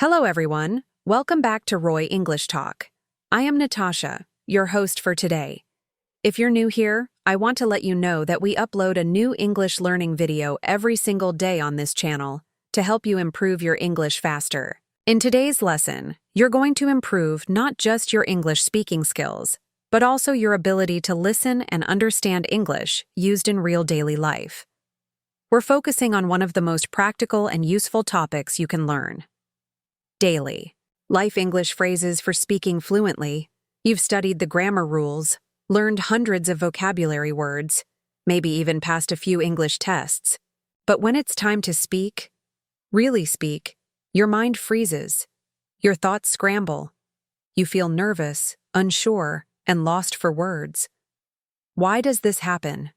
Hello, everyone. Welcome back to Roy English Talk. I am Natasha, your host for today. If you're new here, I want to let you know that we upload a new English learning video every single day on this channel to help you improve your English faster. In today's lesson, you're going to improve not just your English speaking skills, but also your ability to listen and understand English used in real daily life. We're focusing on one of the most practical and useful topics you can learn: daily life English phrases for speaking fluently. You've studied the grammar rules, learned hundreds of vocabulary words, maybe even passed a few English tests. But when it's time to speak, really speak, your mind freezes. Your thoughts scramble. You feel nervous, unsure, and lost for words. Why does this happen?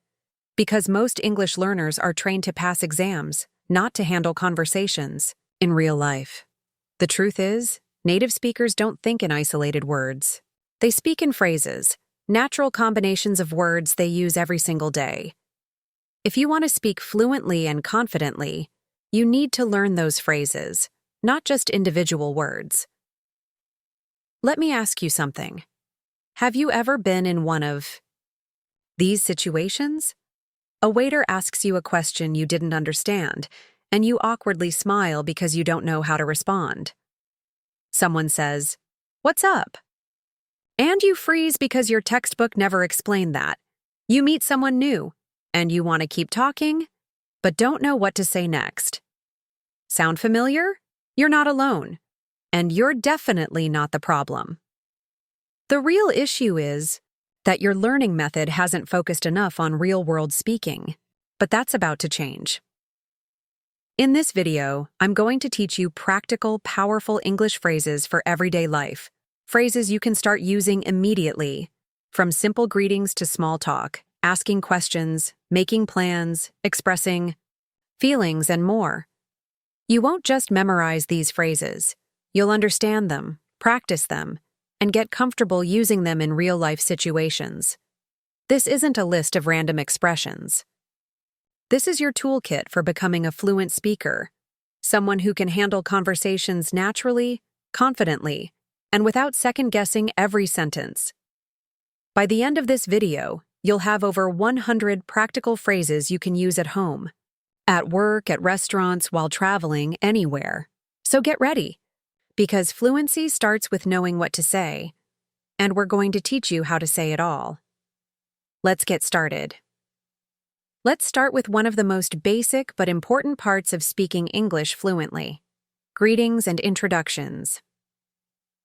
Because most English learners are trained to pass exams, not to handle conversations in real life. The truth is, native speakers don't think in isolated words. They speak in phrases, natural combinations of words they use every single day. If you want to speak fluently and confidently, you need to learn those phrases, not just individual words. Let me ask you something. Have you ever been in one of these situations? A waiter asks you a question you didn't understand, and you awkwardly smile because you don't know how to respond. Someone says, "What's up?" And you freeze because your textbook never explained that. You meet someone new, and you want to keep talking, but don't know what to say next. Sound familiar? You're not alone, and you're definitely not the problem. The real issue is that your learning method hasn't focused enough on real-world speaking, but that's about to change. In this video, I'm going to teach you practical, powerful English phrases for everyday life, phrases you can start using immediately, from simple greetings to small talk, asking questions, making plans, expressing feelings, and more. You won't just memorize these phrases. You'll understand them, practice them, and get comfortable using them in real-life situations. This isn't a list of random expressions. This is your toolkit for becoming a fluent speaker, someone who can handle conversations naturally, confidently, and without second-guessing every sentence. By the end of this video, you'll have over 100 practical phrases you can use at home, at work, at restaurants, while traveling, anywhere. So get ready, because fluency starts with knowing what to say, and we're going to teach you how to say it all. Let's get started. Let's start with one of the most basic but important parts of speaking English fluently: greetings and introductions.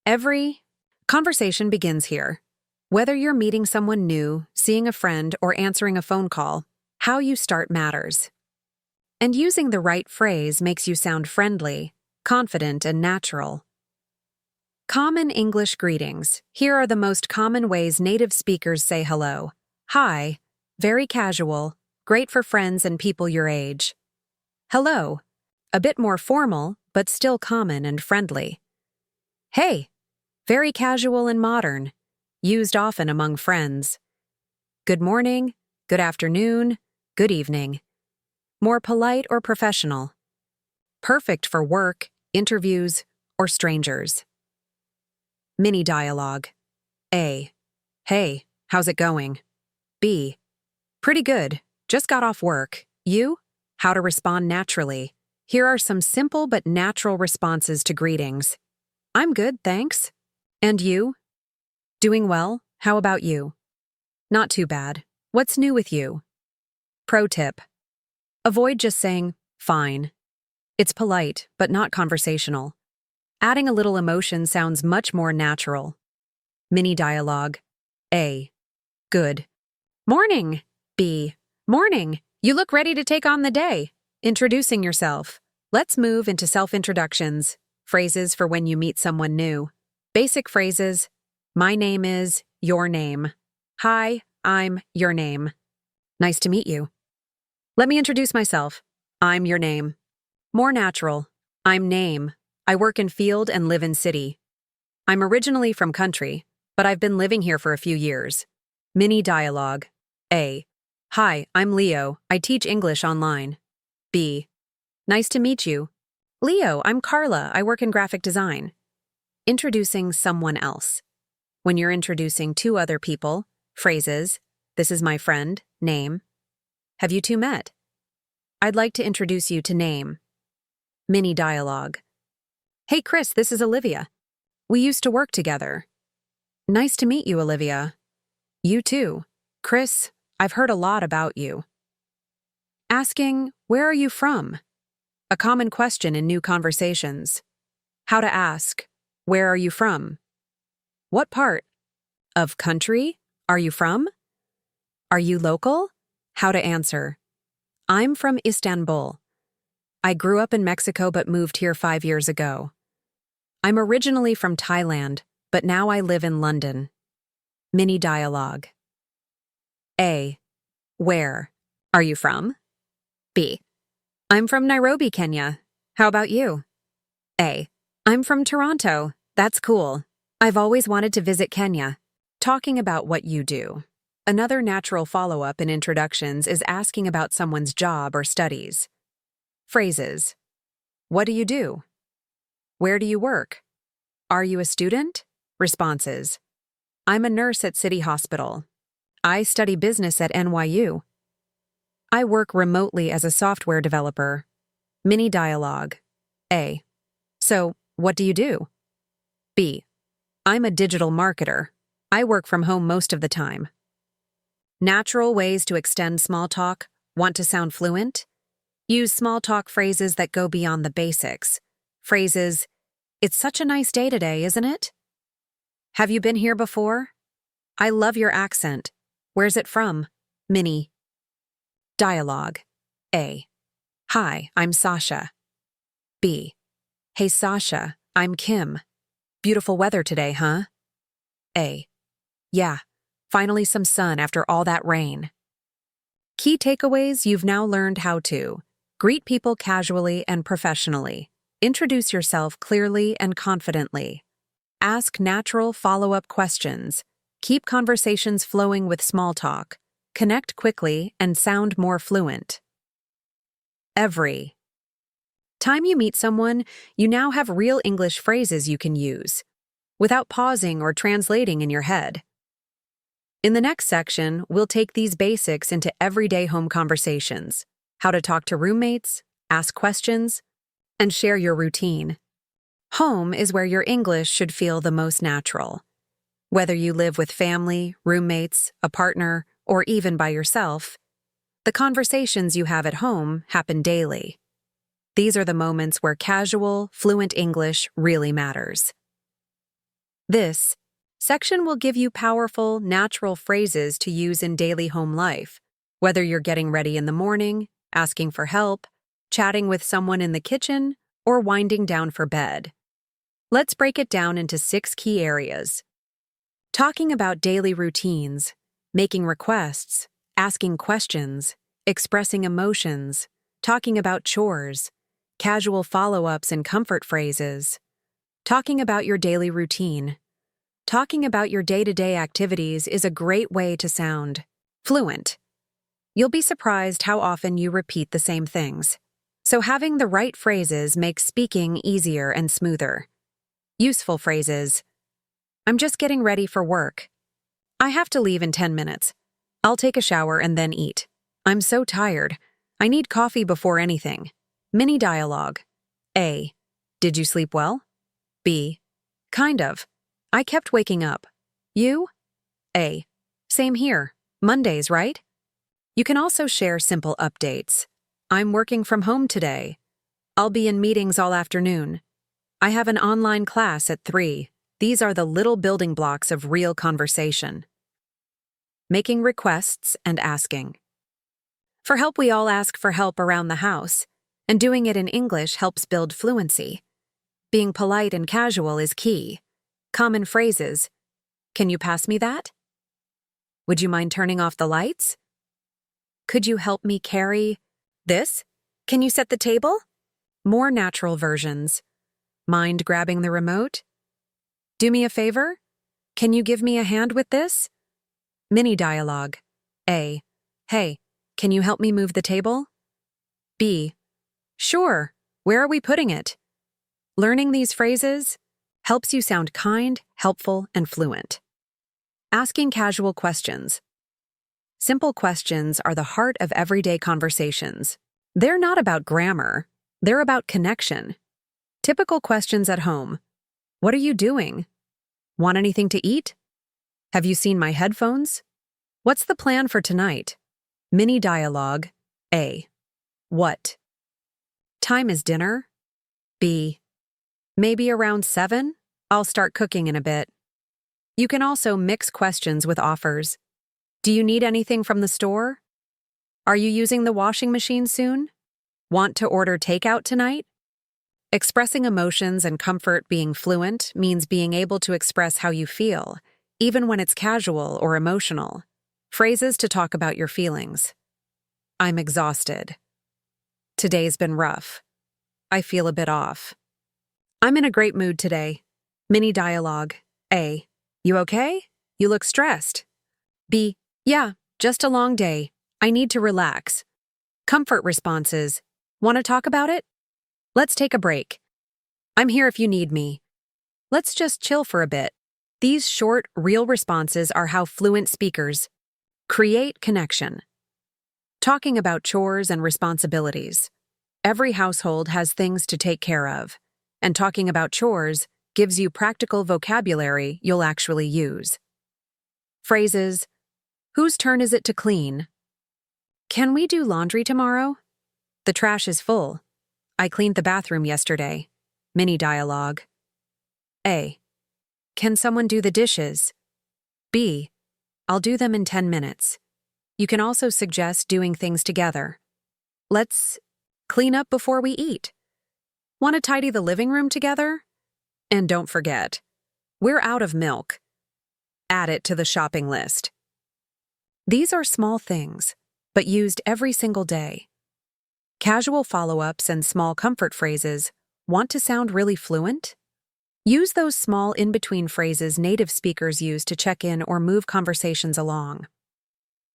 Every conversation begins here. Whether you're meeting someone new, seeing a friend, or answering a phone call, how you start matters. And using the right phrase makes you sound friendly, confident, and natural. Common English greetings. Here are the most common ways native speakers say hello. Hi, very casual, great for friends and people your age. Hello, a bit more formal, but still common and friendly. Hey, very casual and modern, used often among friends. Good morning, good afternoon, good evening. More polite or professional. Perfect for work, interviews, or strangers. Mini dialogue. A. Hey, how's it going? B. Pretty good. Just got off work. You? How to respond naturally. Here are some simple but natural responses to greetings. I'm good, thanks. And you? Doing well? How about you? Not too bad. What's new with you? Pro tip. Avoid just saying, fine. It's polite, but not conversational. Adding a little emotion sounds much more natural. Mini dialogue. A. Good. Morning. B. Morning. You look ready to take on the day. Introducing yourself. Let's move into self-introductions, phrases for when you meet someone new. Basic phrases. My name is, your name. Hi, I'm your name. Nice to meet you. Let me introduce myself. I'm your name. More natural. I'm name. I work in field and live in city. I'm originally from country, but I've been living here for a few years. Mini dialogue. A. Hi, I'm Leo. I teach English online. B. Nice to meet you. Leo, I'm Carla. I work in graphic design. Introducing someone else. When you're introducing two other people, phrases, this is my friend, name. Have you two met? I'd like to introduce you to name. Mini dialogue. Hey Chris, this is Olivia. We used to work together. Nice to meet you, Olivia. You too. Chris, I've heard a lot about you. Asking, where are you from? A common question in new conversations. How to ask, where are you from? What part of country are you from? Are you local? How to answer. I'm from Istanbul. I grew up in Mexico but moved here 5 years ago. I'm originally from Thailand, but now I live in London. Mini dialogue. A. Where are you from? B. I'm from Nairobi, Kenya. How about you? A. I'm from Toronto. That's cool. I've always wanted to visit Kenya. Talking about what you do. Another natural follow-up in introductions is asking about someone's job or studies. Phrases. What do you do? Where do you work? Are you a student? Responses. I'm a nurse at City Hospital. I study business at NYU. I work remotely as a software developer. Mini dialogue. A. So, what do you do? B. I'm a digital marketer. I work from home most of the time. Natural ways to extend small talk. Want to sound fluent? Use small talk phrases that go beyond the basics. Phrases, it's such a nice day today, isn't it? Have you been here before? I love your accent. Where's it from? Mini. Dialogue. A. Hi, I'm Sasha. B. Hey Sasha, I'm Kim. Beautiful weather today, huh? A. Yeah, finally some sun after all that rain. Key takeaways: you've now learned how to greet people casually and professionally, introduce yourself clearly and confidently, ask natural follow-up questions, keep conversations flowing with small talk, connect quickly, and sound more fluent. Every time you meet someone, you now have real English phrases you can use, without pausing or translating in your head. In the next section, we'll take these basics into everyday home conversations, how to talk to roommates, ask questions, and share your routine. Home is where your English should feel the most natural. Whether you live with family, roommates, a partner, or even by yourself, the conversations you have at home happen daily. These are the moments where casual, fluent English really matters. This section will give you powerful, natural phrases to use in daily home life, whether you're getting ready in the morning, asking for help, chatting with someone in the kitchen, or winding down for bed. Let's break it down into 6 key areas. Talking about daily routines, making requests, asking questions, expressing emotions, talking about chores, casual follow-ups and comfort phrases. Talking about your daily routine. Talking about your day-to-day activities is a great way to sound fluent. You'll be surprised how often you repeat the same things. So having the right phrases makes speaking easier and smoother. Useful phrases. I'm just getting ready for work. I have to leave in 10 minutes. I'll take a shower and then eat. I'm so tired. I need coffee before anything. Mini dialogue. A. Did you sleep well? B. Kind of. I kept waking up. You? A. Same here. Mondays, right? You can also share simple updates. I'm working from home today. I'll be in meetings all afternoon. I have an online class at 3. These are the little building blocks of real conversation. Making requests and asking. For help, we all ask for help around the house, and doing it in English helps build fluency. Being polite and casual is key. Common phrases. Can you pass me that? Would you mind turning off the lights? Could you help me carry this? Can you set the table? More natural versions. Mind grabbing the remote? Do me a favor? Can you give me a hand with this? Mini dialogue. A. Hey, can you help me move the table? B. Sure. Where are we putting it? Learning these phrases helps you sound kind, helpful, and fluent. Asking casual questions. Simple questions are the heart of everyday conversations. They're not about grammar, they're about connection. Typical questions at home. What are you doing? Want anything to eat? Have you seen my headphones? What's the plan for tonight? Mini dialogue. A. What? Time is dinner? B. Maybe around 7? I'll start cooking in a bit. You can also mix questions with offers. Do you need anything from the store? Are you using the washing machine soon? Want to order takeout tonight? Expressing emotions and comfort. Being fluent means being able to express how you feel, even when it's casual or emotional. Phrases to talk about your feelings. I'm exhausted. Today's been rough. I feel a bit off. I'm in a great mood today. Mini dialogue. A. You okay? You look stressed. B. Yeah, just a long day. I need to relax. Comfort responses. Want to talk about it? Let's take a break. I'm here if you need me. Let's just chill for a bit. These short, real responses are how fluent speakers create connection. Talking about chores and responsibilities. Every household has things to take care of, and talking about chores gives you practical vocabulary you'll actually use. Phrases. Whose turn is it to clean? Can we do laundry tomorrow? The trash is full. I cleaned the bathroom yesterday. Mini dialogue. A. Can someone do the dishes? B. I'll do them in 10 minutes. You can also suggest doing things together. Let's clean up before we eat. Want to tidy the living room together? And don't forget, we're out of milk. Add it to the shopping list. These are small things, but used every single day. Casual follow-ups and small comfort phrases. Want to sound really fluent? Use those small in-between phrases native speakers use to check in or move conversations along.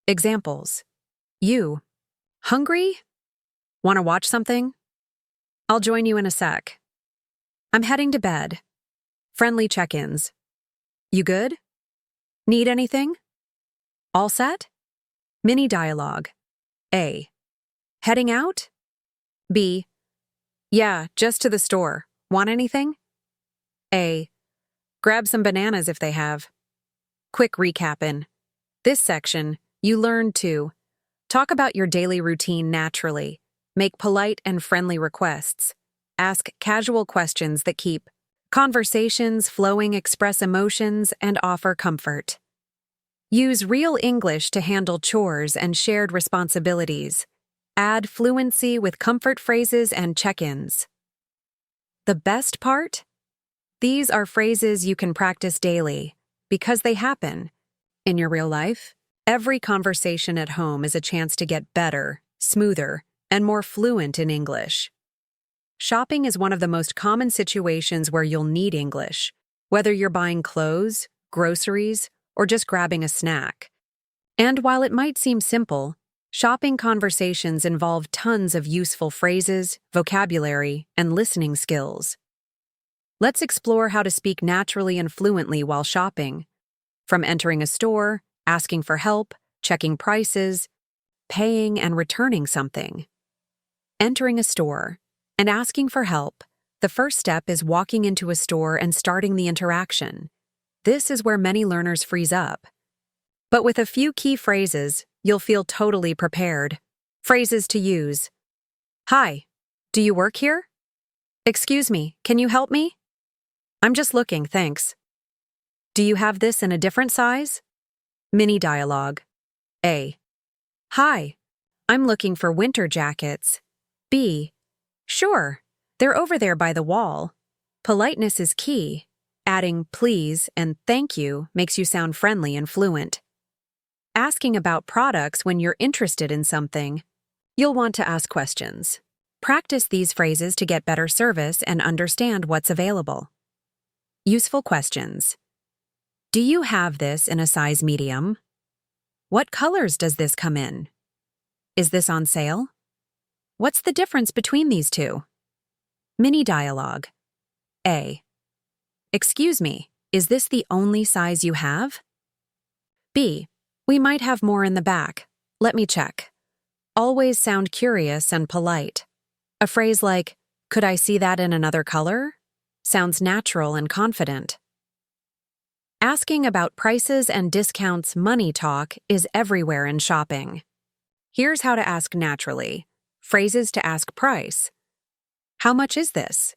Examples. You. Hungry? Want to watch something? I'll join you in a sec. I'm heading to bed. Friendly check-ins. You good? Need anything? All set? Mini dialogue. A. Heading out? B. Yeah, just to the store. Want anything? A. Grab some bananas if they have. Quick recap in this section, you learn to talk about your daily routine naturally, make polite and friendly requests, ask casual questions that keep conversations flowing, express emotions, and offer comfort. Use real English to handle chores and shared responsibilities. Add fluency with comfort phrases and check-ins. The best part? These are phrases you can practice daily because they happen in your real life. Every conversation at home is a chance to get better, smoother, and more fluent in English. Shopping is one of the most common situations where you'll need English, whether you're buying clothes, groceries, or just grabbing a snack. And while it might seem simple, shopping conversations involve tons of useful phrases, vocabulary, and listening skills. Let's explore how to speak naturally and fluently while shopping. From entering a store, asking for help, checking prices, paying and returning something. Entering a store and asking for help, the first step is walking into a store and starting the interaction. This is where many learners freeze up. But with a few key phrases, you'll feel totally prepared. Phrases to use. Hi, do you work here? Excuse me, can you help me? I'm just looking, thanks. Do you have this in a different size? Mini dialogue. A. Hi, I'm looking for winter jackets. B. Sure, they're over there by the wall. Politeness is key. Adding please and thank you makes you sound friendly and fluent. Asking about products when you're interested in something. You'll want to ask questions. Practice these phrases to get better service and understand what's available. Useful questions. Do you have this in a size medium? What colors does this come in? Is this on sale? What's the difference between these two? Mini dialogue. A. Excuse me, is this the only size you have? B. We might have more in the back. Let me check. Always sound curious and polite. A phrase like, could I see that in another color? Sounds natural and confident. Asking about prices and discounts money talk is everywhere in shopping. Here's how to ask naturally. Phrases to ask price. How much is this?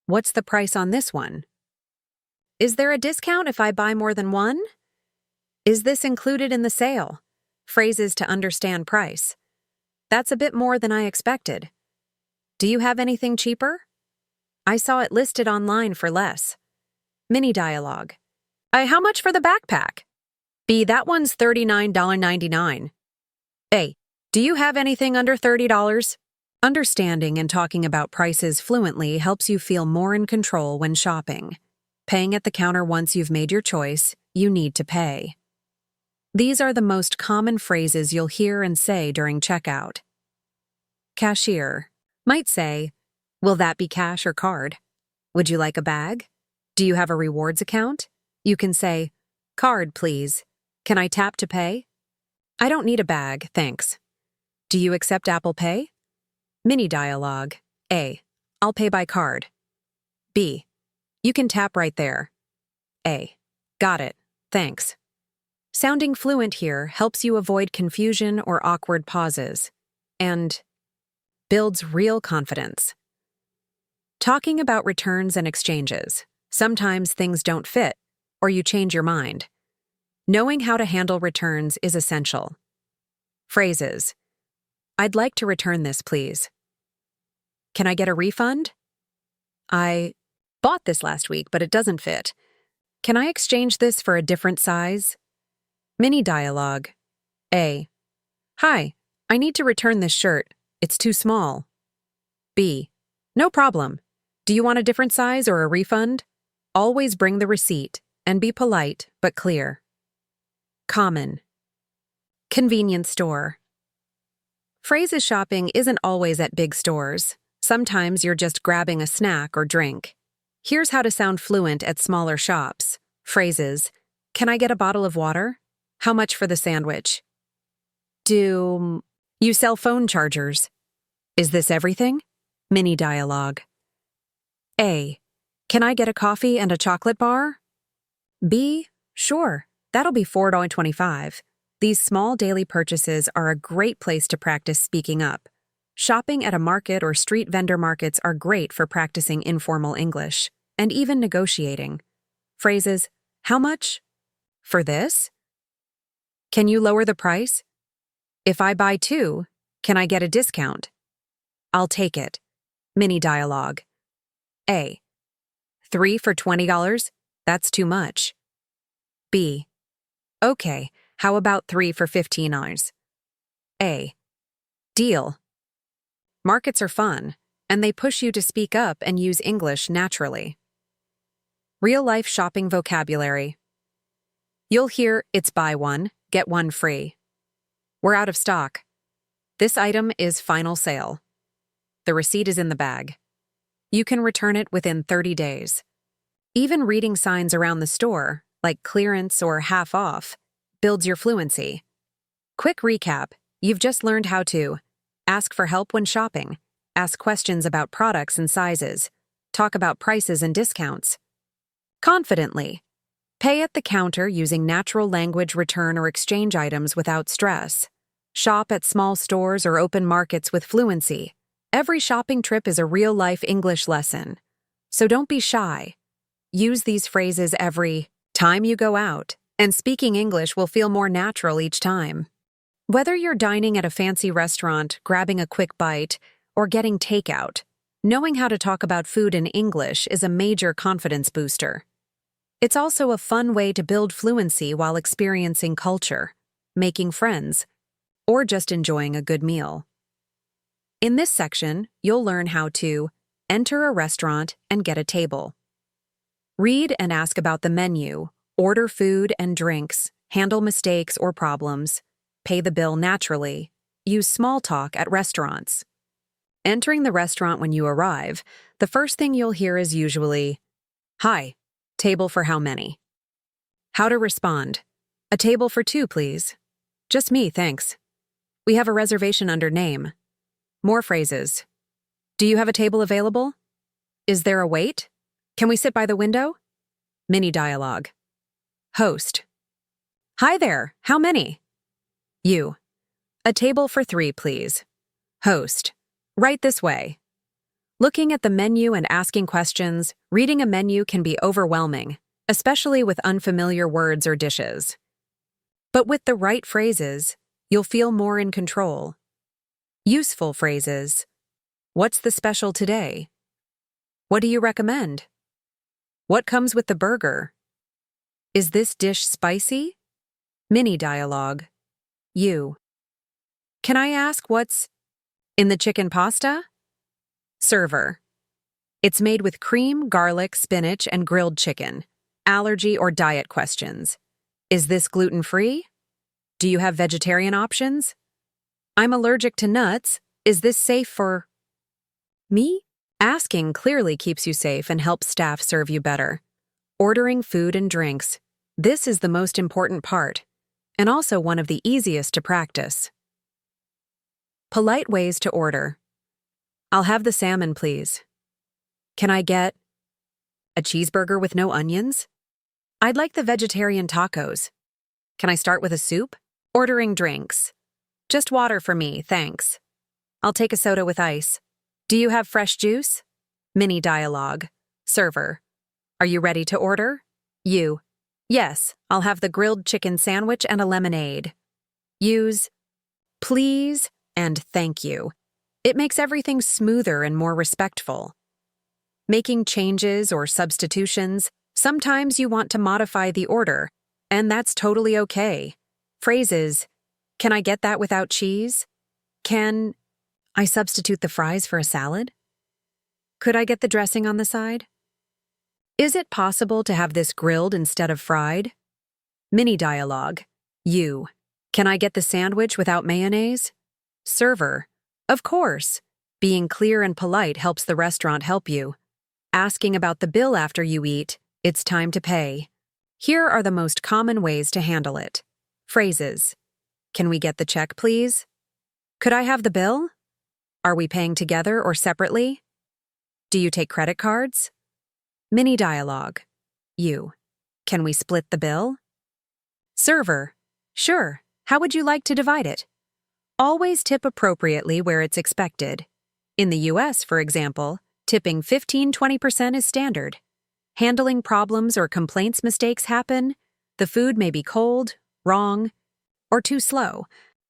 What's the price on this one? Is there a discount if I buy more than one? Is this included in the sale? Phrases to understand price. That's a bit more than I expected. Do you have anything cheaper? I saw it listed online for less. Mini dialogue. How much for the backpack? B. That one's $39.99. A. Do you have anything under $30? Understanding and talking about prices fluently helps you feel more in control when shopping. Paying at the counter once you've made your choice, you need to pay. These are the most common phrases you'll hear and say during checkout. Cashier might say, will that be cash or card? Would you like a bag? Do you have a rewards account? You can say, card, please. Can I tap to pay? I don't need a bag, thanks. Do you accept Apple Pay? Mini dialogue. A. I'll pay by card. B. You can tap right there. A. Got it, thanks. Sounding fluent here helps you avoid confusion or awkward pauses, and builds real confidence. Talking about returns and exchanges. Sometimes things don't fit, or you change your mind. Knowing how to handle returns is essential. Phrases. I'd like to return this, please. Can I get a refund? I bought this last week, but it doesn't fit. Can I exchange this for a different size? Mini dialogue. A. Hi, I need to return this shirt. It's too small. B. No problem. Do you want a different size or a refund? Always bring the receipt and be polite but clear. Common. Convenience store. Phrases shopping isn't always at big stores. Sometimes you're just grabbing a snack or drink. Here's how to sound fluent at smaller shops. Phrases. Can I get a bottle of water? How much for the sandwich? Do you sell phone chargers? Is this everything? Mini dialogue. A. Can I get a coffee and a chocolate bar? B. Sure, that'll be $4.25. These small daily purchases are a great place to practice speaking up. Shopping at a market or street vendor markets are great for practicing informal English, and even negotiating. Phrases, how much? For this? Can you lower the price? If I buy two, can I get a discount? I'll take it. Mini dialogue. A. 3 for $20? That's too much. B. Okay, how about 3 for $15? A. Deal. Markets are fun, and they push you to speak up and use English naturally. Real-life shopping vocabulary. You'll hear, it's buy one, get one free. We're out of stock. This item is final sale. The receipt is in the bag. You can return it within 30 days. Even reading signs around the store, like clearance or half off, builds your fluency. Quick recap, you've just learned how to ask for help when shopping, ask questions about products and sizes, talk about prices and discounts. Confidently. Pay at the counter using natural language return or exchange items without stress. Shop at small stores or open markets with fluency. Every shopping trip is a real-life English lesson. So don't be shy. Use these phrases every time you go out, and speaking English will feel more natural each time. Whether you're dining at a fancy restaurant, grabbing a quick bite, or getting takeout, knowing how to talk about food in English is a major confidence booster. It's also a fun way to build fluency while experiencing culture, making friends, or just enjoying a good meal. In this section, you'll learn how to enter a restaurant and get a table. Read and ask about the menu, order food and drinks, handle mistakes or problems, pay the bill naturally, use small talk at restaurants. Entering the restaurant when you arrive, the first thing you'll hear is usually, "Hi, table for how many?" How to respond: "A table for two, please." "Just me, thanks." "We have a reservation under name." More phrases: "Do you have a table available?" "Is there a wait?" "Can we sit by the window?" Mini dialogue. Host: "Hi there, how many?" You: "A table for three, please." Host: "Right this way." Looking at the menu and asking questions, reading a menu can be overwhelming, especially with unfamiliar words or dishes. But with the right phrases, you'll feel more in control. Useful phrases: "What's the special today?" "What do you recommend?" "What comes with the burger?" "Is this dish spicy?" Mini dialogue. You: "Can I ask what's in the chicken pasta?" Server: "It's made with cream, garlic, spinach, and grilled chicken. Allergy or diet questions. Is this gluten-free? Do you have vegetarian options? I'm allergic to nuts. Is this safe for me?" Asking clearly keeps you safe and helps staff serve you better. Ordering food and drinks. This is the most important part, and also one of the easiest to practice. Polite ways to order. "I'll have the salmon, please." "Can I get a cheeseburger with no onions?" "I'd like the vegetarian tacos." "Can I start with a soup?" Ordering drinks. "Just water for me, thanks." "I'll take a soda with ice." "Do you have fresh juice?" Mini dialogue. Server: "Are you ready to order?" You: "Yes, I'll have the grilled chicken sandwich and a lemonade." Use please and thank you. It makes everything smoother and more respectful. Making changes or substitutions, sometimes you want to modify the order, and that's totally okay. Phrases: "Can I get that without cheese?" "Can I substitute the fries for a salad?" "Could I get the dressing on the side?" "Is it possible to have this grilled instead of fried?" Mini dialogue. You: "Can I get the sandwich without mayonnaise?" Server: "Of course." Being clear and polite helps the restaurant help you. Asking about the bill after you eat, it's time to pay. Here are the most common ways to handle it. Phrases: "Can we get the check, please?" "Could I have the bill?" "Are we paying together or separately?" "Do you take credit cards?" Mini dialogue. You: "Can we split the bill?" Server: "Sure. How would you like to divide it?" Always tip appropriately where it's expected. In the US, for example, tipping 15–20% is standard. Handling problems or complaints mistakes happen. The food may be cold, wrong, or too slow.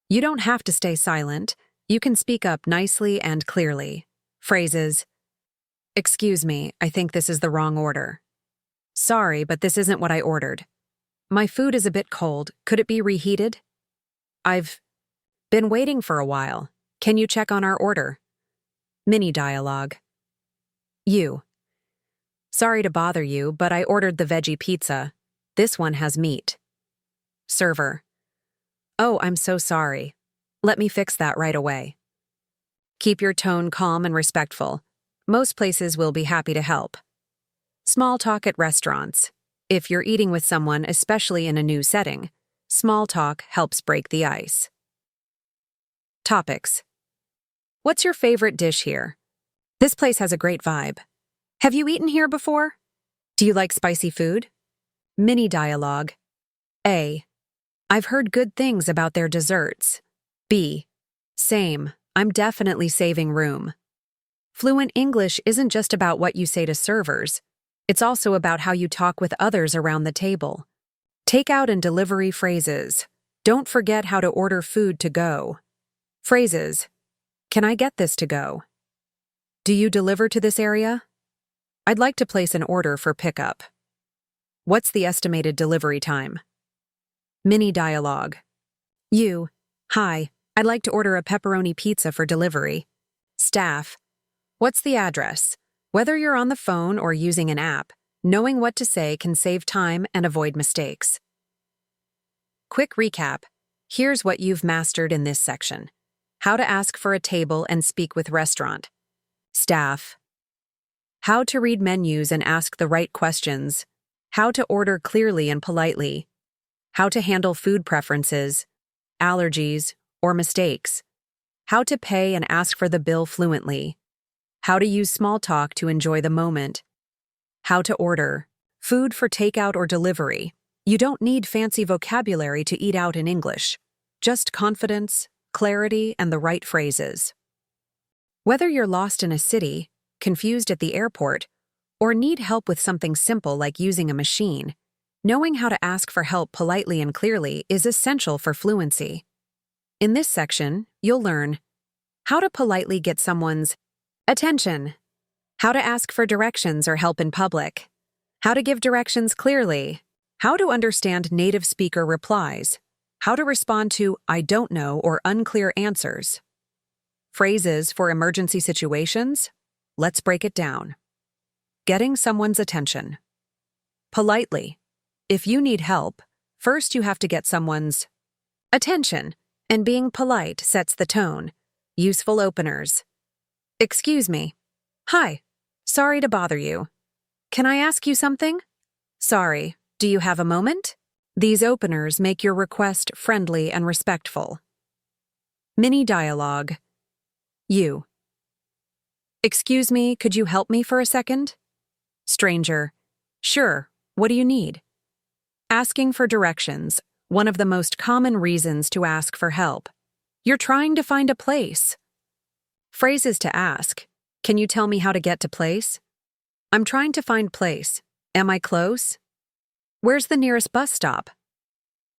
You don't have to stay silent. You can speak up nicely and clearly. Phrases: "Excuse me, I think this is the wrong order." "Sorry, but this isn't what I ordered." "My food is a bit cold. Could it be reheated?" "I've been waiting for a while. Can you check on our order?" Mini dialogue. You: "Sorry to bother you, but I ordered the veggie pizza. This one has meat." Server: "Oh, I'm so sorry. Let me fix that right away." Keep your tone calm and respectful. Most places will be happy to help. Small talk at restaurants. If you're eating with someone, especially in a new setting, small talk helps break the ice. Topics: What's your favorite dish here? This place has a great vibe. Have you eaten here before? Do you like spicy food? Mini dialogue. A: I've heard good things about their desserts. B: Same. I'm definitely saving room. Fluent English isn't just about what you say to servers. It's also about how you talk with others around the table. Takeout and delivery phrases. Don't forget how to order food to go. Phrases: Can I get this to go? Do you deliver to this area? I'd like to place an order for pickup. What's the estimated delivery time? Mini dialogue. You: Hi, I'd like to order a pepperoni pizza for delivery. Staff: What's the address? Whether you're on the phone or using an app, knowing what to say can save time and avoid mistakes. Quick recap. Here's what you've mastered in this section. How to ask for a table and speak with restaurant staff. How to read menus and ask the right questions. How to order clearly and politely. How to handle food preferences, allergies, or mistakes. How to pay and ask for the bill fluently. How to use small talk to enjoy the moment. How to order food for takeout or delivery. You don't need fancy vocabulary to eat out in English. Just confidence, clarity, and the right phrases. Whether you're lost in a city, confused at the airport, or need help with something simple like using a machine, knowing how to ask for help politely and clearly is essential for fluency. In this section, you'll learn how to politely get someone's attention, how to ask for directions or help in public, how to give directions clearly, how to understand native speaker replies, how to respond to "I don't know" or unclear answers. Phrases for emergency situations? Let's break it down. Getting someone's attention. Politely. If you need help, first you have to get someone's attention, and being polite sets the tone. Useful openers. Excuse me. Hi. Sorry to bother you. Can I ask you something? Sorry. Do you have a moment? These openers make your request friendly and respectful. Mini dialogue. You. Excuse me, could you help me for a second? Stranger. Sure. What do you need? Asking for directions. One of the most common reasons to ask for help. You're trying to find a place. Phrases to ask. Can you tell me how to get to place? I'm trying to find place. Am I close? Where's the nearest bus stop?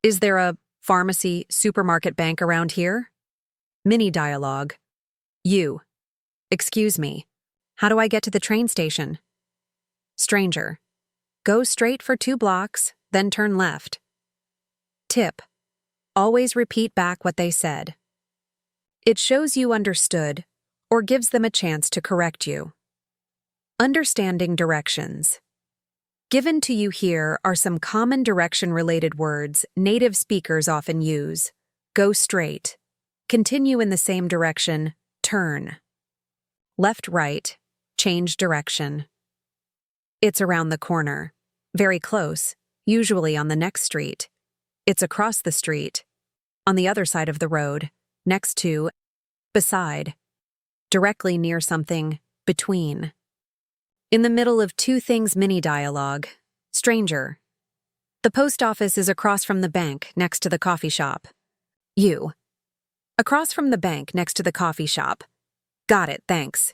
Is there a pharmacy, supermarket, bank around here? Mini dialogue. You. Excuse me. How do I get to the train station? Stranger. Go straight for 2 blocks, then turn left. Tip. Always repeat back what they said. It shows you understood or gives them a chance to correct you. Understanding directions. Given to you here are some common direction-related words native speakers often use. Go straight. Continue in the same direction. Turn. Left-right. Change direction. It's around the corner. Very close. Usually on the next street. It's across the street. On the other side of the road. Next to. Beside. Directly near something. Between. In the middle of 2 things mini dialogue. Stranger. The post office is across from the bank next to the coffee shop. You. Across from the bank next to the coffee shop. Got it, thanks.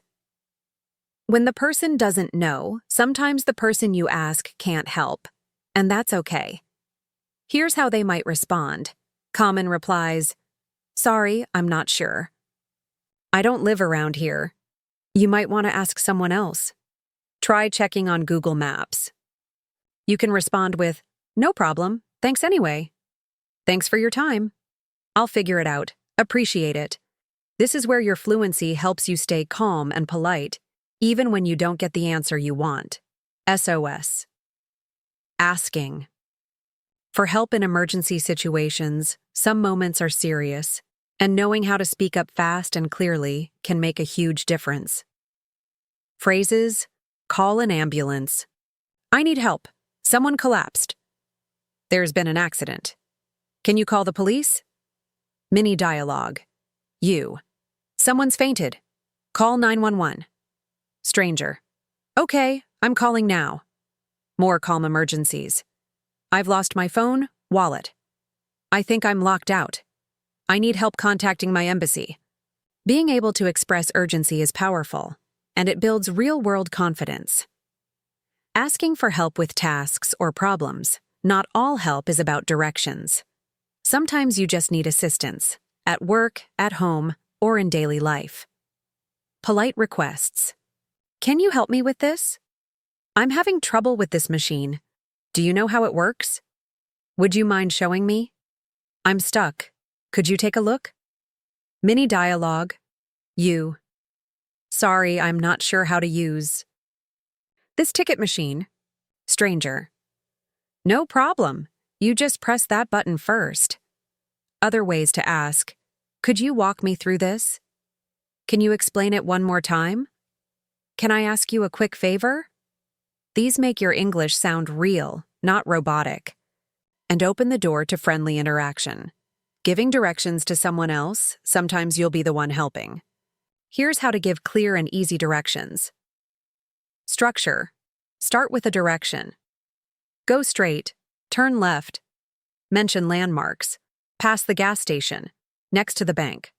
When the person doesn't know, sometimes the person you ask can't help. And that's okay. Here's how they might respond. Common replies. Sorry, I'm not sure. I don't live around here. You might want to ask someone else. Try checking on Google Maps. You can respond with, no problem, thanks anyway. Thanks for your time. I'll figure it out. Appreciate it. This is where your fluency helps you stay calm and polite, even when you don't get the answer you want. SOS. Asking. For help in emergency situations, some moments are serious, and knowing how to speak up fast and clearly can make a huge difference. Phrases. Call an ambulance. I need help. Someone collapsed. There's been an accident. Can you call the police? Mini dialogue. You. Someone's fainted. Call 911. Stranger. Okay, I'm calling now. More calm emergencies. I've lost my phone, wallet. I think I'm locked out. I need help contacting my embassy. Being able to express urgency is powerful, and it builds real-world confidence. Asking for help with tasks or problems. Not all help is about directions. Sometimes you just need assistance, at work, at home, or in daily life. Polite requests. Can you help me with this? I'm having trouble with this machine. Do you know how it works? Would you mind showing me? I'm stuck. Could you take a look? Mini dialogue. You. Sorry, I'm not sure how to use this ticket machine. Stranger. No problem. You just press that button first. Other ways to ask. Could you walk me through this? Can you explain it one more time? Can I ask you a quick favor? These make your English sound real, not robotic, and open the door to friendly interaction. Giving directions to someone else, sometimes you'll be the one helping. Here's how to give clear and easy directions. Structure. Start with a direction. Go straight, turn left, mention landmarks, pass the gas station, next to the bank.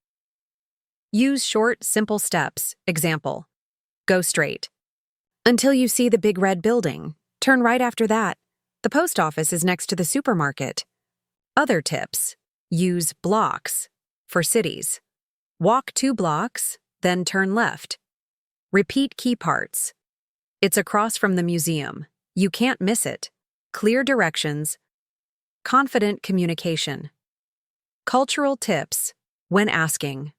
Use short, simple steps. Example, go straight until you see the big red building. Turn right after that. The post office is next to the supermarket. Other tips. Use blocks for cities. Walk 2 blocks, then turn left. Repeat key parts. It's across from the museum. You can't miss it. Clear directions. Confident communication. Cultural tips when asking.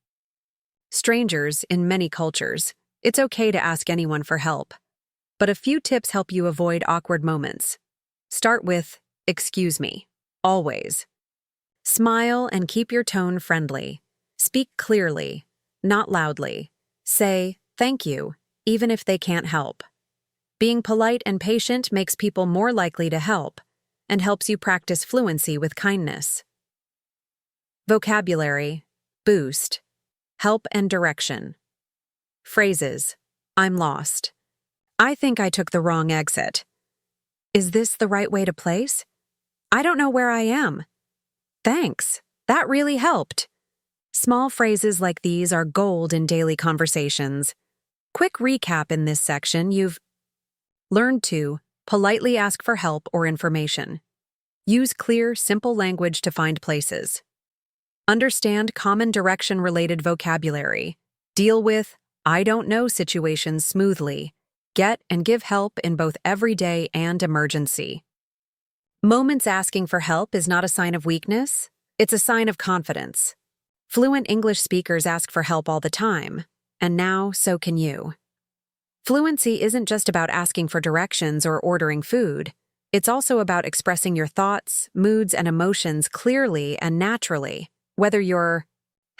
Strangers in many cultures, it's okay to ask anyone for help. But a few tips help you avoid awkward moments. Start with, "Excuse me," always. Smile and keep your tone friendly. Speak clearly, not loudly. Say, "Thank you," even if they can't help. Being polite and patient makes people more likely to help and helps you practice fluency with kindness. Vocabulary, boost, help and direction. Phrases, "I'm lost." "I think I took the wrong exit." "Is this the right way to place?" "I don't know where I am." "Thanks, that really helped." Small phrases like these are gold in daily conversations. Quick recap in this section: you've learned to politely ask for help or information. Use clear, simple language to find places. Understand common direction-related vocabulary. Deal with "I don't know" situations smoothly. Get and give help in both everyday and emergency. Moments asking for help is not a sign of weakness, it's a sign of confidence. Fluent English speakers ask for help all the time, and now so can you. Fluency isn't just about asking for directions or ordering food. It's also about expressing your thoughts, moods, and emotions clearly and naturally, whether you're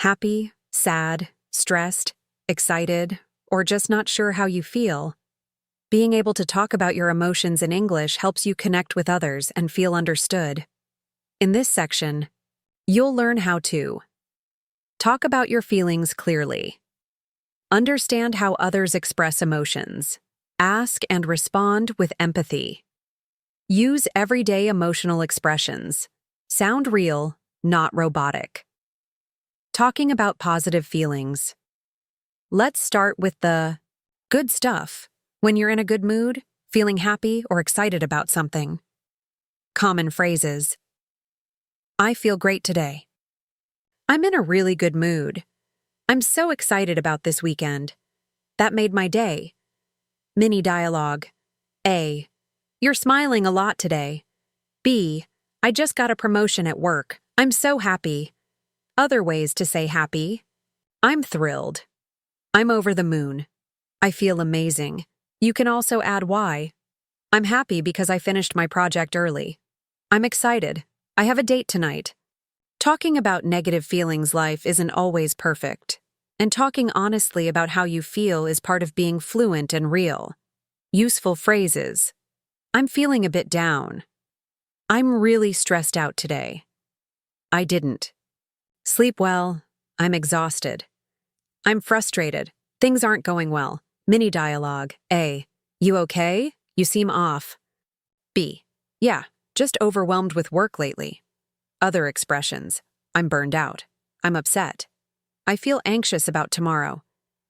happy, sad, stressed, excited, or just not sure how you feel. Being able to talk about your emotions in English helps you connect with others and feel understood. In this section, you'll learn how to talk about your feelings clearly, understand how others express emotions, ask and respond with empathy, use everyday emotional expressions, sound real, not robotic. Talking about positive feelings. Let's start with the good stuff. When you're in a good mood, feeling happy or excited about something. Common phrases. "I feel great today." "I'm in a really good mood." "I'm so excited about this weekend." "That made my day." Mini dialogue. A. "You're smiling a lot today." B. "I just got a promotion at work. I'm so happy." Other ways to say happy. "I'm thrilled." "I'm over the moon." "I feel amazing." You can also add why. "I'm happy because I finished my project early." "I'm excited. I have a date tonight." Talking about negative feelings. Life isn't always perfect, and talking honestly about how you feel is part of being fluent and real. Useful phrases. "I'm feeling a bit down." "I'm really stressed out today." "I didn't sleep well." "I'm exhausted." "I'm frustrated. Things aren't going well." Mini dialogue. A. "You okay? You seem off." B. "Yeah, just overwhelmed with work lately." Other expressions. "I'm burned out." "I'm upset." "I feel anxious about tomorrow."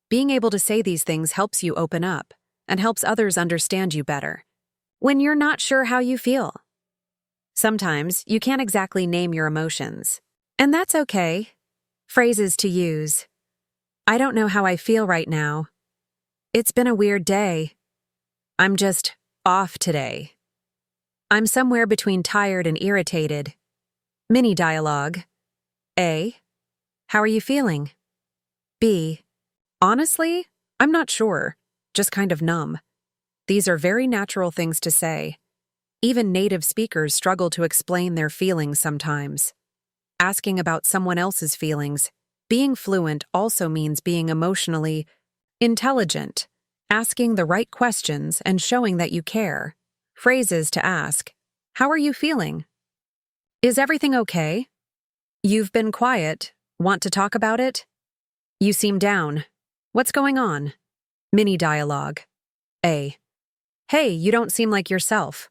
Being able to say these things helps you open up and helps others understand you better. When you're not sure how you feel. Sometimes you can't exactly name your emotions, and that's okay. Phrases to use. "I don't know how I feel right now." "It's been a weird day." "I'm just off today." "I'm somewhere between tired and irritated." Mini dialogue. A. "How are you feeling?" B. "Honestly, I'm not sure, just kind of numb." These are very natural things to say. Even native speakers struggle to explain their feelings sometimes. Asking about someone else's feelings. Being fluent also means being emotionally intelligent, asking the right questions and showing that you care. Phrases to ask: how are you feeling? Is everything okay? You've been quiet. Want to talk about it? You seem down. What's going on? Mini dialogue. A. Hey, you don't seem like yourself.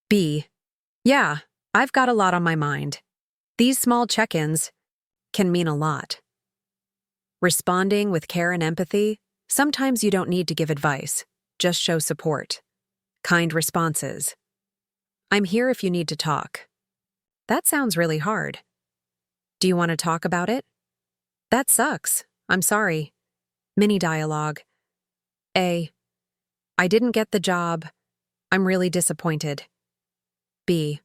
B. Yeah, I've got a lot on my mind. These small check-ins can mean a lot. Responding with care and empathy, sometimes you don't need to give advice, just show support. Kind responses. I'm here if you need to talk. That sounds really hard. Do you want to talk about it? That sucks. I'm sorry. Mini dialogue. A. I didn't get the job. I'm really disappointed. B.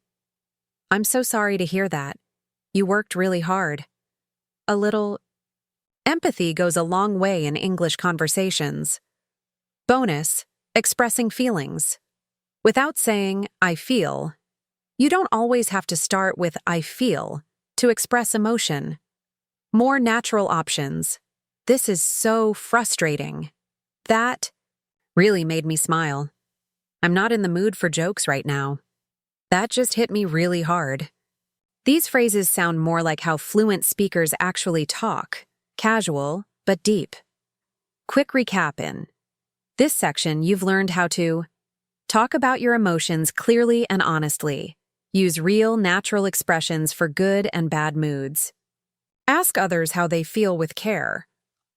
I'm so sorry to hear that. You worked really hard. A little empathy goes a long way in English conversations. Bonus: expressing feelings. Without saying, I feel, you don't always have to start with I feel to express emotion. More natural options. This is so frustrating. That really made me smile. I'm not in the mood for jokes right now. That just hit me really hard. These phrases sound more like how fluent speakers actually talk, casual but deep. Quick recap in this section, you've learned how to talk about your emotions clearly and honestly. Use real, natural expressions for good and bad moods. Ask others how they feel with care.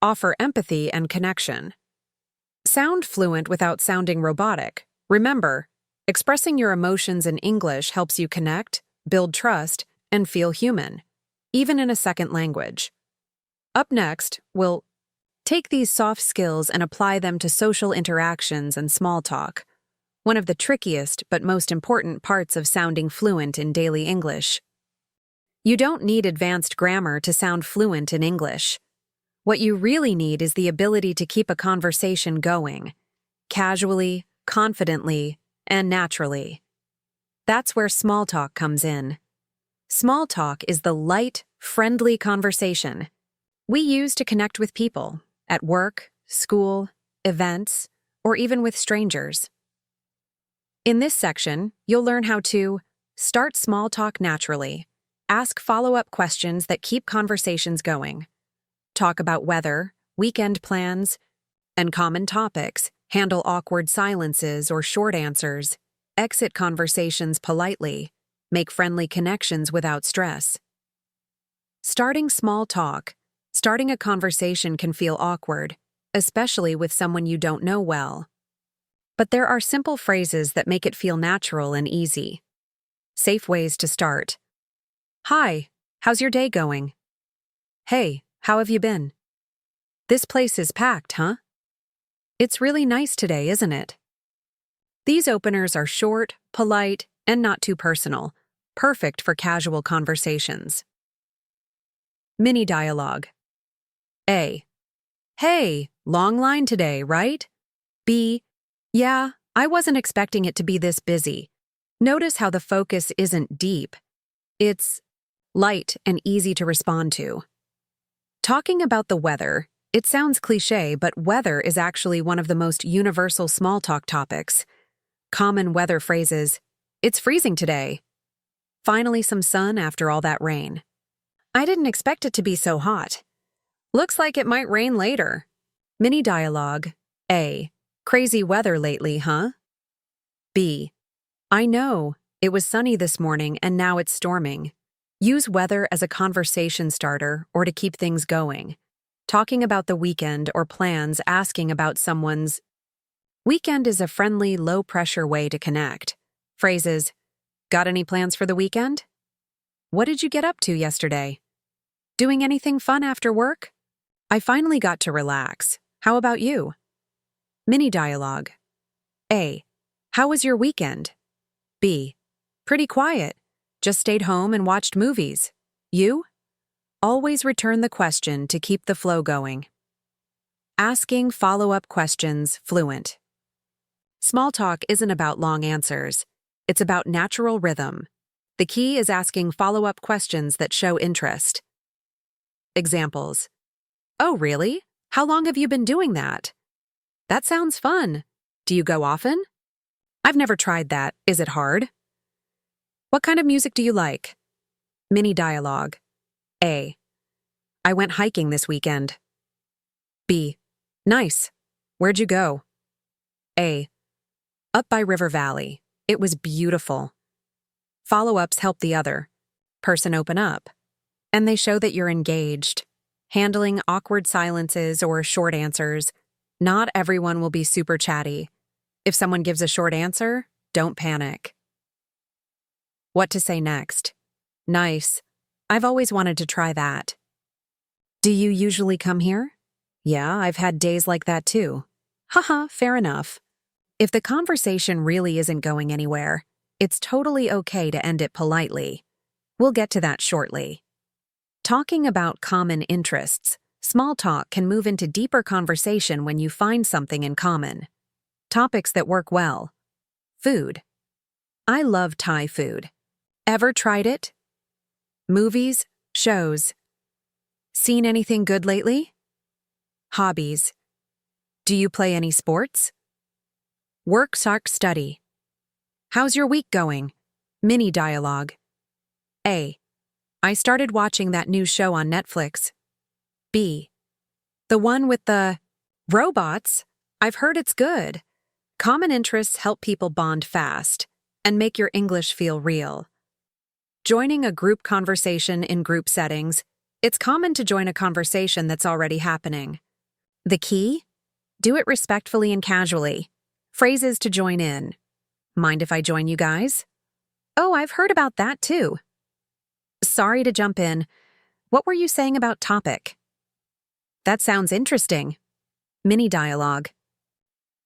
Offer empathy and connection. Sound fluent without sounding robotic. Remember, expressing your emotions in English helps you connect, build trust, and feel human, even in a second language. Up next, we'll take these soft skills and apply them to social interactions and small talk, one of the trickiest but most important parts of sounding fluent in daily English. You don't need advanced grammar to sound fluent in English. What you really need is the ability to keep a conversation going, casually, confidently, and naturally. That's where small talk comes in. Small talk is the light, friendly conversation we use to connect with people at work, school, events, or even with strangers. In this section, you'll learn how to start small talk naturally, ask follow-up questions that keep conversations going, talk about weather, weekend plans, and common topics, handle awkward silences or short answers, exit conversations politely, make friendly connections without stress. Starting small talk. Starting a conversation can feel awkward, especially with someone you don't know well. But there are simple phrases that make it feel natural and easy. Safe ways to start. Hi, how's your day going? Hey, how have you been? This place is packed, huh? It's really nice today, isn't it? These openers are short, polite, and not too personal, perfect for casual conversations. Mini dialogue. A. Hey, long line today, right? B. Yeah, I wasn't expecting it to be this busy. Notice how the focus isn't deep. It's light and easy to respond to. Talking about the weather, it sounds cliché, but weather is actually one of the most universal small talk topics. Common weather phrases: it's freezing today. Finally some sun after all that rain. I didn't expect it to be so hot. Looks like it might rain later. Mini dialogue. A. Crazy weather lately, huh? B. I know. It was sunny this morning and now it's storming. Use weather as a conversation starter or to keep things going. Talking about the weekend or plans, asking about someone's weekend is a friendly, low-pressure way to connect. Phrases: got any plans for the weekend? What did you get up to yesterday? Doing anything fun after work? I finally got to relax. How about you? Mini dialogue. A. How was your weekend? B. Pretty quiet. Just stayed home and watched movies. You? Always return the question to keep the flow going. Asking follow-up questions fluent. Small talk isn't about long answers. It's about natural rhythm. The key is asking follow-up questions that show interest. Examples: Oh, really? How long have you been doing that? That sounds fun. Do you go often? I've never tried that. Is it hard? What kind of music do you like? Mini dialogue. A. I went hiking this weekend. B. Nice. Where'd you go? A. Up by River Valley. It was beautiful. Follow-ups help the other person open up, and they show that you're engaged. Handling awkward silences or short answers. Not everyone will be super chatty. If someone gives a short answer, don't panic. What to say next? Nice. I've always wanted to try that. Do you usually come here? Yeah, I've had days like that too. Haha, fair enough. If the conversation really isn't going anywhere, it's totally okay to end it politely. We'll get to that shortly. Talking about common interests, small talk can move into deeper conversation when you find something in common. Topics that work well. Food. I love Thai food. Ever tried it? Movies, shows. Seen anything good lately? Hobbies. Do you play any sports? Work, study. How's your week going? Mini dialogue. A. I started watching that new show on Netflix. B. The one with the robots? I've heard it's good. Common interests help people bond fast and make your English feel real. Joining a group conversation in group settings, it's common to join a conversation that's already happening. The key? Do it respectfully and casually. Phrases to join in. Mind if I join you guys? Oh, I've heard about that too. Sorry to jump in. What were you saying about topic? That sounds interesting. Mini dialogue.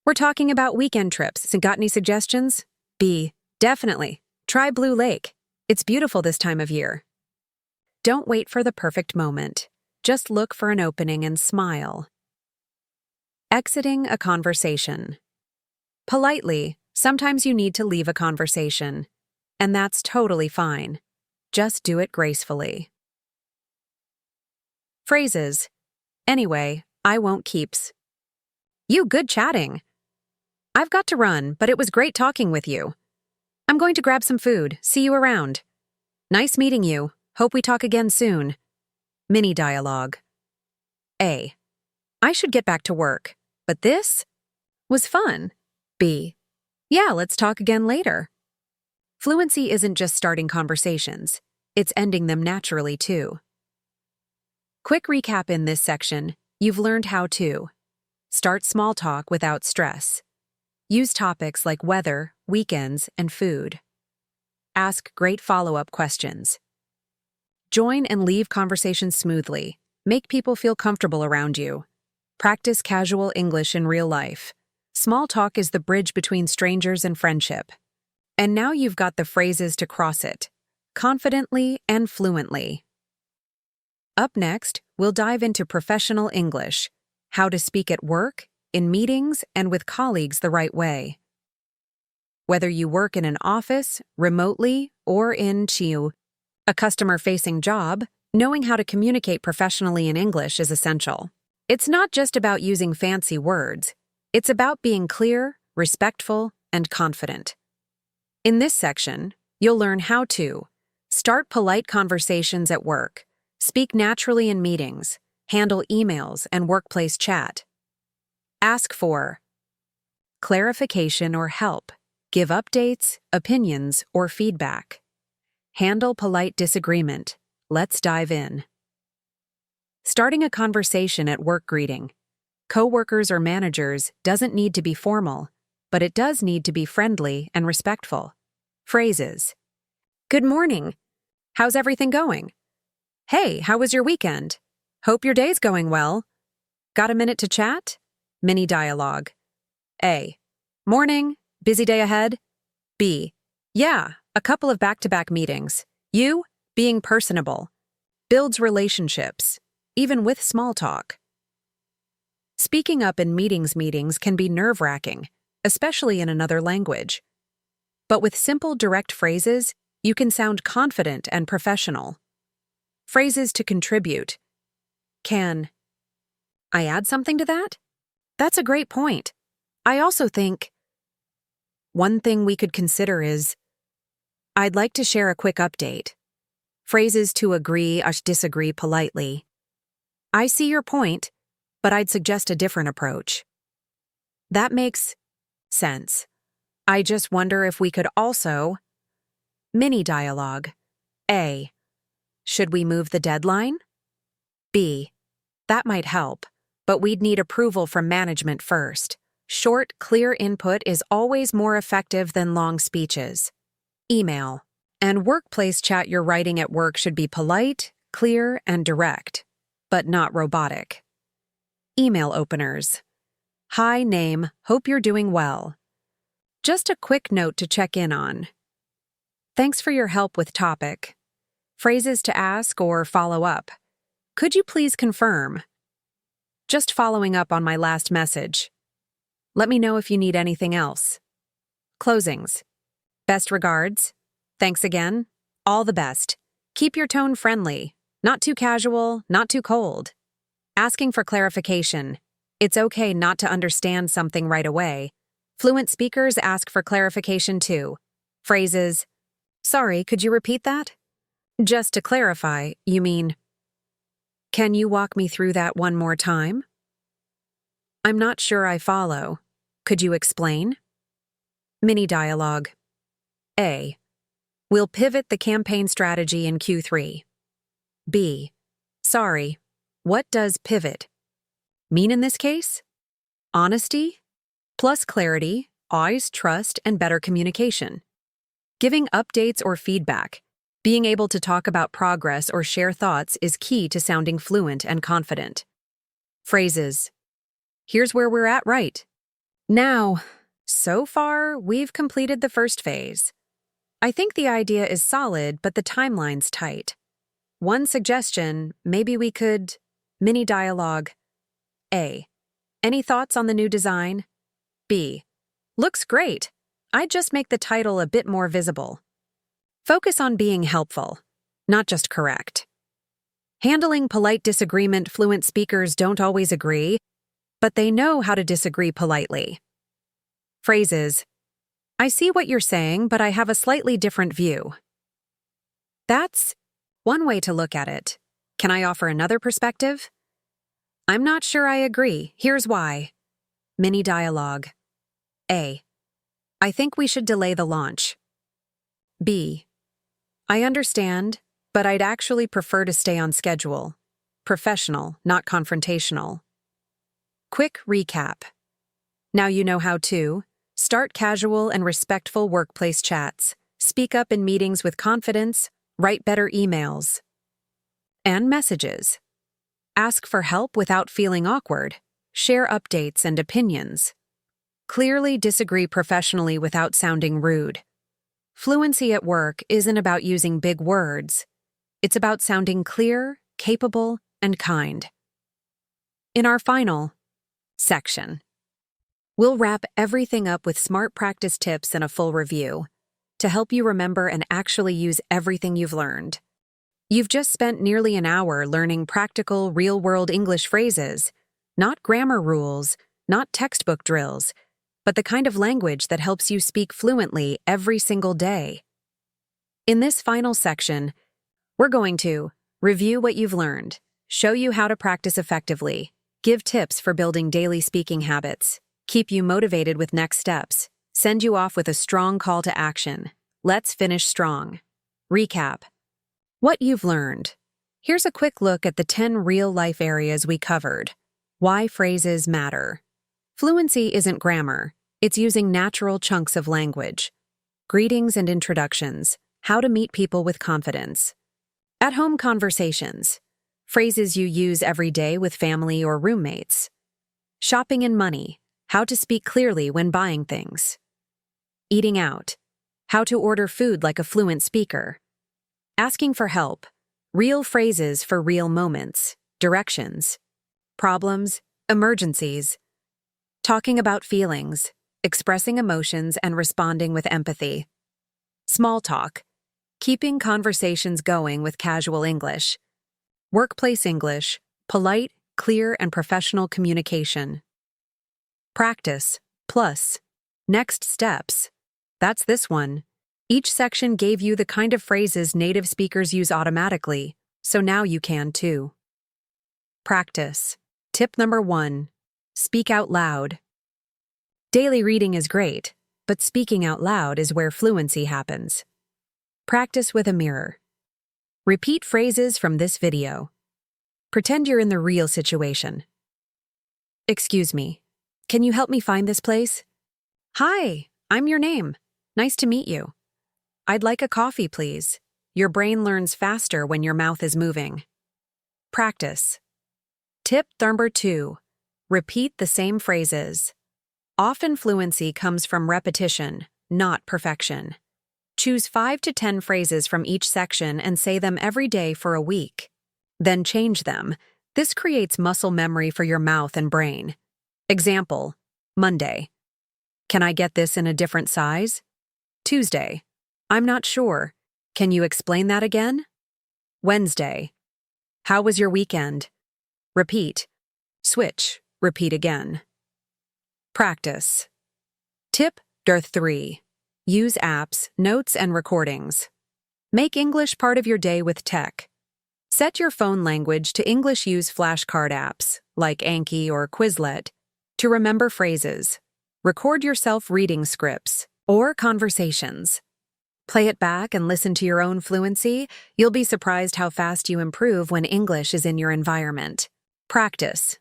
We're talking about weekend trips. So got any suggestions? B. Definitely. Try Blue Lake. It's beautiful this time of year. Don't wait for the perfect moment. Just look for an opening and smile. Exiting a conversation. Politely, sometimes you need to leave a conversation, and that's totally fine. Just do it gracefully. Phrases. Anyway, I won't keeps. You good chatting. I've got to run, but it was great talking with you. I'm going to grab some food. See you around. Nice meeting you. Hope we talk again soon. Mini dialogue. A. I should get back to work, but this was fun. B. Yeah, let's talk again later. Fluency isn't just starting conversations, it's ending them naturally too. Quick recap in this section, you've learned how to start small talk without stress. Use topics like weather, weekends, and food. Ask great follow-up questions. Join and leave conversations smoothly. Make people feel comfortable around you. Practice casual English in real life. Small talk is the bridge between strangers and friendship. And now you've got the phrases to cross it, confidently and fluently. Up next, we'll dive into professional English, how to speak at work, in meetings, and with colleagues the right way. Whether you work in an office, remotely, or in a customer-facing job, knowing how to communicate professionally in English is essential. It's not just about using fancy words. It's about being clear, respectful, and confident. In this section, you'll learn how to start polite conversations at work, speak naturally in meetings, handle emails and workplace chat, ask for clarification or help, give updates, opinions, or feedback, handle polite disagreement. Let's dive in. Starting a conversation at work greeting. Coworkers or managers doesn't need to be formal, but it does need to be friendly and respectful. Phrases. Good morning. How's everything going? Hey, how was your weekend? Hope your day's going well. Got a minute to chat? Mini dialogue. A. Morning. Busy day ahead? B. Yeah, a couple of back-to-back meetings. You, being personable. Builds relationships, even with small talk. Speaking up in meetings can be nerve-wracking, especially in another language. But with simple, direct phrases, you can sound confident and professional. Phrases to contribute. Can. I add something to that? That's a great point. I also think one thing we could consider is I'd like to share a quick update. Phrases to agree or disagree politely. I see your point, but I'd suggest a different approach. That makes sense. I just wonder if we could also mini dialogue. A. Should we move the deadline? B. That might help, but we'd need approval from management first. Short, clear input is always more effective than long speeches. Email. And workplace chat you're writing at work should be polite, clear, and direct, but not robotic. Email openers. Hi, name, hope you're doing well. Just a quick note to check in on. Thanks for your help with topic. Phrases to ask or follow up. Could you please confirm? Just following up on my last message. Let me know if you need anything else. Closings. Best regards. Thanks again. All the best. Keep your tone friendly. Not too casual, not too cold. Asking for clarification. It's okay not to understand something right away. Fluent speakers ask for clarification too. Phrases. Sorry, could you repeat that? Just to clarify, you mean, can you walk me through that one more time? I'm not sure I follow. Could you explain? Mini dialogue. A. We'll pivot the campaign strategy in Q3. B. Sorry, what does pivot mean in this case? Honesty, plus clarity, eyes, trust, and better communication. Giving updates or feedback. Being able to talk about progress or share thoughts is key to sounding fluent and confident. Phrases. Here's where we're at right now. So far, we've completed the first phase. I think the idea is solid, but the timeline's tight. One suggestion, maybe we could mini dialogue. A. Any thoughts on the new design? B. Looks great. I'd just make the title a bit more visible. Focus on being helpful, not just correct. Handling polite disagreement. Fluent speakers don't always agree, but they know how to disagree politely. Phrases. I see what you're saying, but I have a slightly different view. That's one way to look at it. Can I offer another perspective? I'm not sure I agree. Here's why. Mini dialogue. A. I think we should delay the launch. B. I understand, but I'd actually prefer to stay on schedule. Professional, not confrontational. Quick recap. Now you know how to start casual and respectful workplace chats, speak up in meetings with confidence, write better emails and messages. Ask for help without feeling awkward, share updates and opinions. Clearly disagree professionally without sounding rude. Fluency at work isn't about using big words. It's about sounding clear, capable, and kind. In our final section, we'll wrap everything up with smart practice tips and a full review to help you remember and actually use everything you've learned. You've just spent nearly an hour learning practical, real-world English phrases, not grammar rules, not textbook drills, but the kind of language that helps you speak fluently every single day. In this final section, we're going to review what you've learned, show you how to practice effectively, give tips for building daily speaking habits, keep you motivated with next steps, send you off with a strong call to action. Let's finish strong. Recap. What you've learned. Here's a quick look at the 10 real-life areas we covered. Why phrases matter. Fluency isn't grammar. It's using natural chunks of language. Greetings and introductions. How to meet people with confidence. At-home conversations. Phrases you use every day with family or roommates. Shopping and money. How to speak clearly when buying things. Eating out. How to order food like a fluent speaker. Asking for help. Real phrases for real moments. Directions. Problems. Emergencies. Talking about feelings. Expressing emotions and responding with empathy. Small talk. Keeping conversations going with casual English. Workplace English. Polite, clear and professional communication. Practice, plus. Next steps. That's this one. Each section gave you the kind of phrases native speakers use automatically, so now you can too. Practice. Tip number 1. Speak out loud. Daily reading is great, but speaking out loud is where fluency happens. Practice with a mirror. Repeat phrases from this video. Pretend you're in the real situation. Excuse me, can you help me find this place? Hi, I'm your name. Nice to meet you. I'd like a coffee, please. Your brain learns faster when your mouth is moving. Practice. Tip number 2. Repeat the same phrases. Often fluency comes from repetition, not perfection. Choose 5 to 10 phrases from each section and say them every day for a week. Then change them. This creates muscle memory for your mouth and brain. Example, Monday. Can I get this in a different size? Tuesday. I'm not sure. Can you explain that again? Wednesday. How was your weekend? Repeat. Switch. Repeat again. Practice. Tip number 3. Use apps, notes, and recordings. Make English part of your day with tech. Set your phone language to English. Use flashcard apps, like Anki or Quizlet, to remember phrases. Record yourself reading scripts or conversations. Play it back and listen to your own fluency. You'll be surprised how fast you improve when English is in your environment. Practice.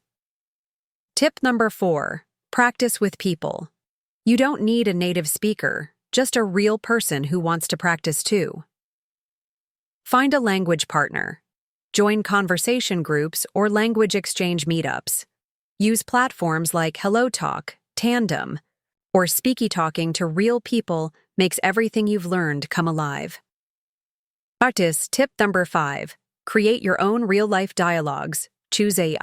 Tip number 4. Practice with people. You don't need a native speaker, just a real person who wants to practice too. Find a language partner. Join conversation groups or language exchange meetups. Use platforms like HelloTalk, Tandem, or Speaky. Talking to real people makes everything you've learned come alive. Practice. Tip number 5. Create your own real-life dialogues. Choose a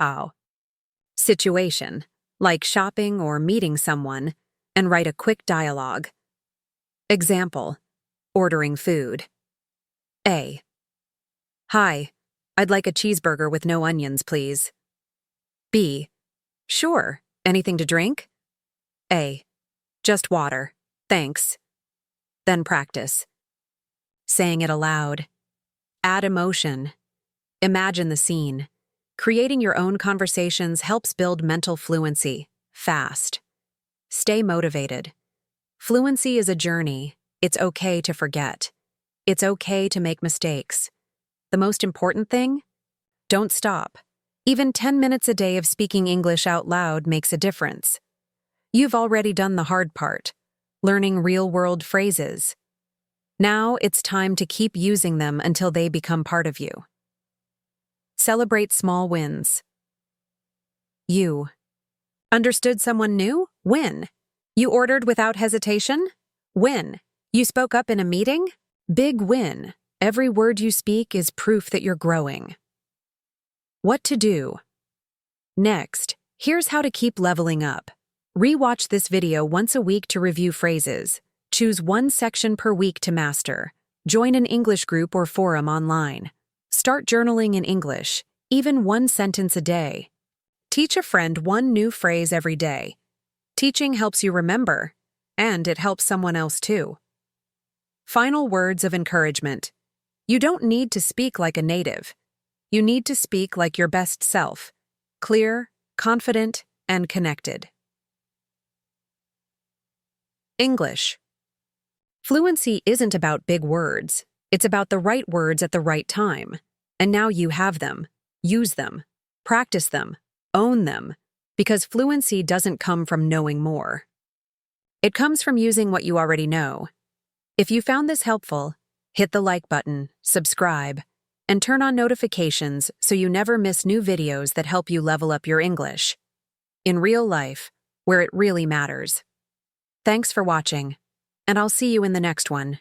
situation, like shopping or meeting someone, and write a quick dialogue. Example, ordering food. A. Hi, I'd like a cheeseburger with no onions, please. B. Sure, anything to drink? A. Just water, thanks. Then practice. Saying it aloud. Add emotion. Imagine the scene. Creating your own conversations helps build mental fluency, fast. Stay motivated. Fluency is a journey. It's okay to forget. It's okay to make mistakes. The most important thing? Don't stop. Even 10 minutes a day of speaking English out loud makes a difference. You've already done the hard part, learning real-world phrases. Now it's time to keep using them until they become part of you. Celebrate small wins. You understood someone new? Win. You ordered without hesitation? Win. You spoke up in a meeting? Big win. Every word you speak is proof that you're growing. What to do? Next, here's how to keep leveling up. Rewatch this video once a week to review phrases. Choose one section per week to master. Join an English group or forum online. Start journaling in English, even one sentence a day. Teach a friend one new phrase every day. Teaching helps you remember, and it helps someone else too. Final words of encouragement. You don't need to speak like a native. You need to speak like your best self, clear, confident, and connected. English. Fluency isn't about big words. It's about the right words at the right time. And now you have them. Use them. Practice them. Own them. Because fluency doesn't come from knowing more. It comes from using what you already know. If you found this helpful, hit the like button, subscribe, and turn on notifications so you never miss new videos that help you level up your English. In real life, where it really matters. Thanks for watching, and I'll see you in the next one.